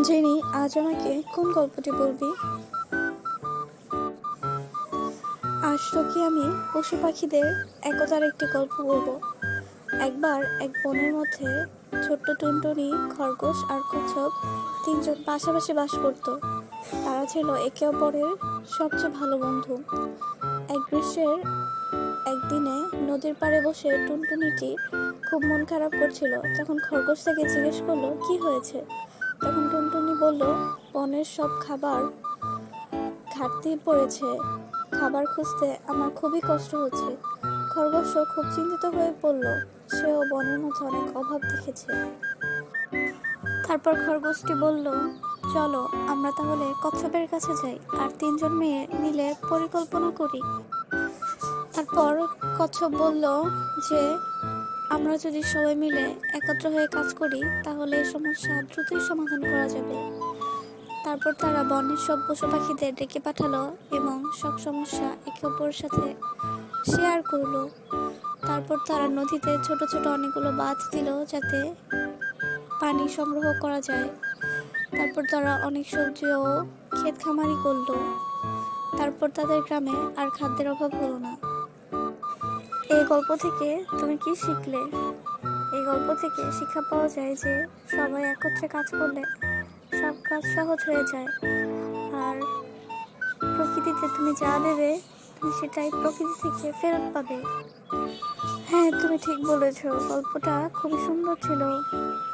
Jenny, আজ আমাকে কোন গল্পটি বলবি? আজ তোকে আমি পশু পাখিদের একতার একটি গল্প বলবো। একবার এক বনের মধ্যে ছোট্ট টুনটুনি, খরগোশ আর কচ্ছপ তিনজন পাশাপাশি বাস করত। তারা ছিল একে অপরের সবচেয়ে ভালো বন্ধু। এক গ্রীষ্মের একদিনে নদীর পাড়ে বসে টুনটুনিটি খুব মন খারাপ করছিল। তখন খরগোশ তাকে জিজ্ঞেস করলো, কি হয়েছে? তখন টুনটুনি বলল, বনের সব খাবার ঘাটতি পড়েছে, খাবার খুঁজতে আমার খুবই কষ্ট হচ্ছে। খরগোশও খুব চিন্তিত হয়ে পড়ল, সেও বনের মধ্যে অনেক অভাব দেখেছে। তারপর খরগোশটি বলল, চলো আমরা তাহলে কচ্ছপের কাছে যাই আর তিনজন মেয়ে মিলে পরিকল্পনা করি। তারপর কচ্ছপ বলল যে আমরা যদি সবাই মিলে একত্র হয়ে কাজ করি তাহলে এই সমস্যা দ্রুতই সমাধান করা যাবে। তারপর তারা বনের সব পশু পাখিদের ডেকে পাঠালো এবং সব সমস্যা একে অপরের সাথে শেয়ার করলো। তারপর তারা নদীতে ছোট ছোট অনেকগুলো বাঁধ দিল যাতে পানি সংগ্রহ করা যায়। তারপর তারা অনেক সবজি ও ক্ষেত খামারি করলো। তারপর তাদের গ্রামে আর খাদ্যের অভাব হলো না। এই গল্প থেকে তুমি কি শিখলে? এই গল্প থেকে শিক্ষা পাওয়া যায় যে সবাই একত্রে কাজ করলে সব কাজ সহজ হয়ে যায়। আর প্রকৃতিতে তুমি যা দেবে তুমি সেটাই প্রকৃতি থেকে ফেরত পাবে। হ্যাঁ, তুমি ঠিক বলেছো, গল্পটা খুবই সুন্দর ছিল।